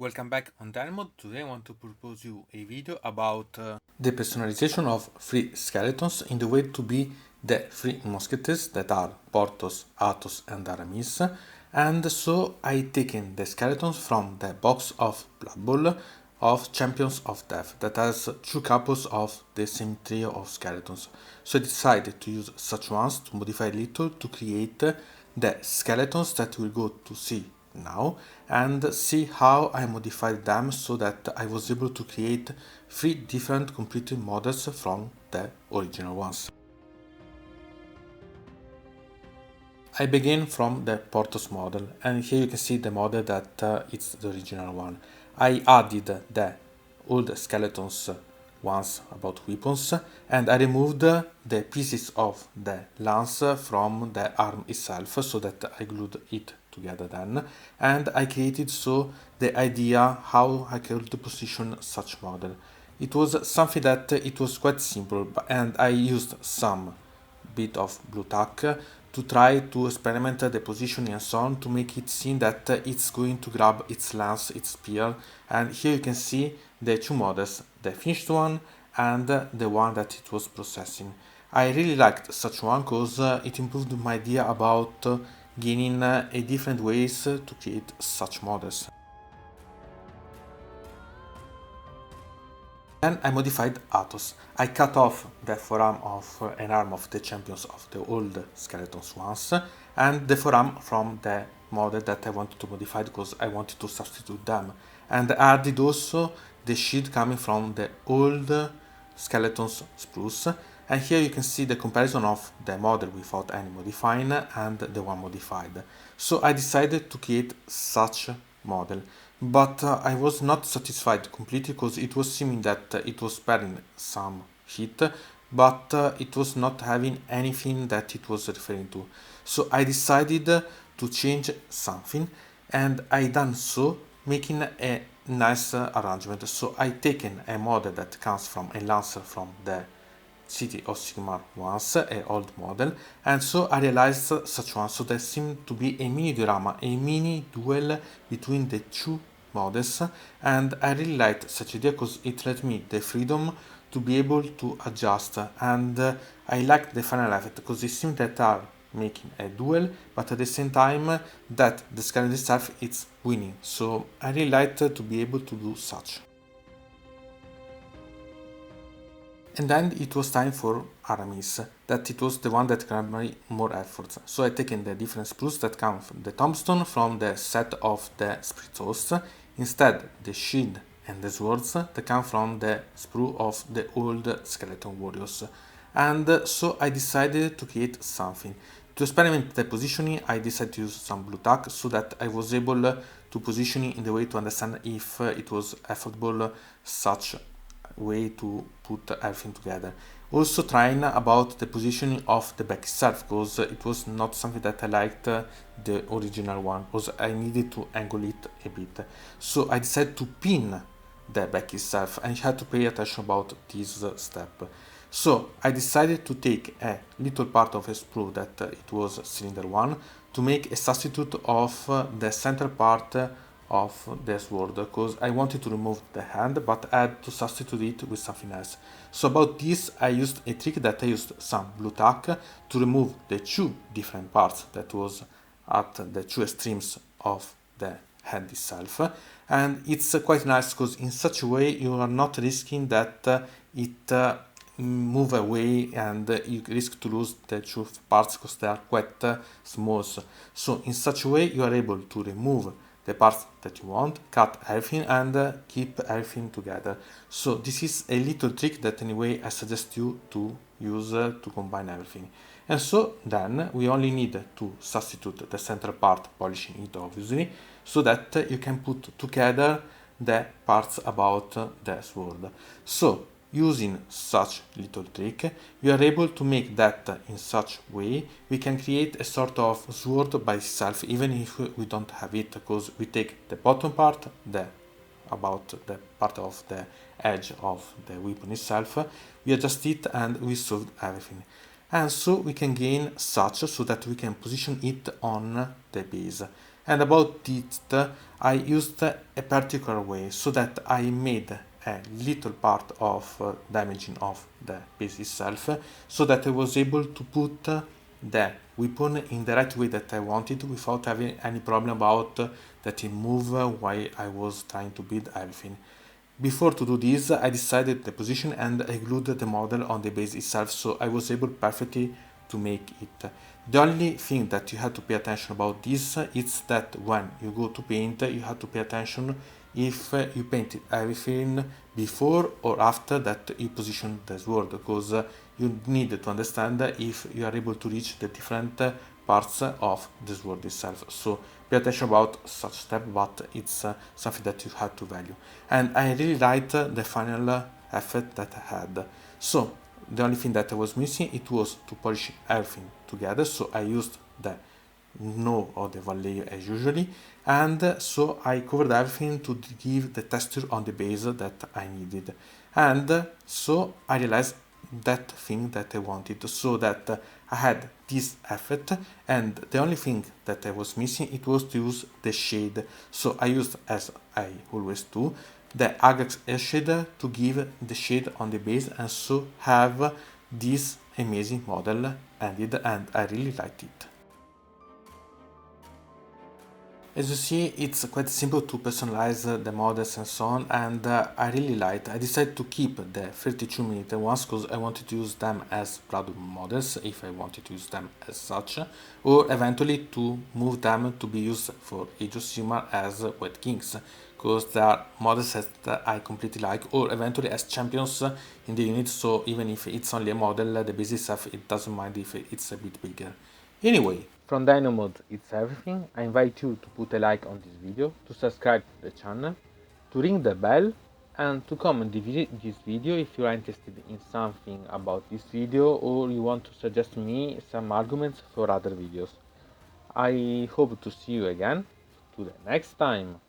Welcome back on Dynamo. Today I want to propose you a video about the personalization of free skeletons in the way to be the free mosketeers that are Portos, Athos and Aramis. And so I taken the skeletons from the box of BloodBowl of Champions of Death that has two couples of the same trio of skeletons. So I decided to use such ones to modify a little to create the skeletons that we'll go to see now and see how I modified them so that I was able to create three different completed models from the original ones. I begin from the Portos model, and here you can see the model that it's the original one. I added the old skeletons ones about weapons, and I removed the pieces of the lance from the arm itself so that I glued it together then, and I created so the idea how I could position such model. It was something that it was quite simple, and I used some bit of blue tack to try to experiment the positioning and so on to make it seem that it's going to grab its lance, its spear. And here you can see the two models, the finished one and the one that it was processing. I really liked such one because it improved my idea about gaining a different ways to create such models. Then I modified Athos. I cut off the forearm of an arm of the champions of the old skeletons ones and the forearm from the model that I wanted to modify because I wanted to substitute them. And I added also the shield coming from the old skeletons spruce. And here you can see the comparison of the model without any modifying and the one modified. So I decided to create such model, but I was not satisfied completely because it was seeming that it was sparing some hit, but it was not having anything that it was referring to. So I decided to change something, and I done so making a nice arrangement. So I taken a model that comes from a lancer from the City of Sigmar once, a old model, and so I realized such one, so there seemed to be a mini diorama, a mini duel between the two models, and I really liked such idea because it let me the freedom to be able to adjust, and I liked the final effect because it seemed that are making a duel, but at the same time that the skeleton itself is winning, so I really liked to be able to do such. And then it was time for Aramis, that it was the one that required more efforts. So I taken the different sprues that come from the tombstone from the set of the Portos, instead the shield and the swords that come from the sprue of the old skeleton warriors. And so I decided to create something. To experiment the positioning, I decided to use some blue tack so that I was able to position it in the way to understand if it was affordable such way to put everything together. Also trying about the positioning of the back itself because it was not something that I liked the original one because I needed to angle it a bit. So I decided to pin the back itself and you had to pay attention about this step. So I decided to take a little part of a sprue that it was cylinder one to make a substitute of the center part of the sword because I wanted to remove the hand but I had to substitute it with something else. So about this I used a trick that I used some blue tack to remove the two different parts that was at the two extremes of the hand itself, and it's quite nice because in such a way you are not risking that it move away and you risk to lose the two parts because they are quite small. So in such a way you are able to remove the parts that you want, cut everything and keep everything together. So this is a little trick that anyway I suggest you to use to combine everything. And so then we only need to substitute the central part, polishing it obviously, so that you can put together the parts about the sword. So using such little trick, we are able to make that in such way we can create a sort of sword by itself even if we don't have it, because we take the bottom part, about the part of the edge of the weapon itself, we adjust it and we solve everything. And so we can gain such so that we can position it on the base. And about it, I used a particular way so that I made a little part of damaging of the base itself, so that I was able to put the weapon in the right way that I wanted without having any problem about that it move while I was trying to build everything. Before to do this, I decided the position and I glued the model on the base itself, so I was able perfectly to make it. The only thing that you have to pay attention about this is that when you go to paint, you have to pay attention if you painted everything before or after that you position the sword, because you need to understand if you are able to reach the different parts of the sword itself. So pay attention about such step, but it's something that you have to value. And I really liked the final effect that I had. So the only thing that I was missing, it was to polish everything together. So I used the no or the one layer as usually, and so I covered everything to give the texture on the base that I needed. And so I realized that thing that I wanted, so that I had this effect, and the only thing that I was missing, it was to use the shade. So I used, as I always do, the Ajax shade to give the shade on the base, and so have this amazing model ended, and I really liked it. As you see, it's quite simple to personalize the models and so on, and I really liked. I decided to keep the 32-minute ones because I wanted to use them as BloodBowl models if I wanted to use them as such, or eventually to move them to be used for Age of Sigmar as White Kings, because they are models that I completely like, or eventually as champions in the unit, so even if it's only a model, the base itself, it doesn't mind if it's a bit bigger. Anyway, from Dino Mode, it's everything. I invite you to put a like on this video, to subscribe to the channel, to ring the bell, and to comment this video if you are interested in something about this video or you want to suggest me some arguments for other videos. I hope to see you again to the next time.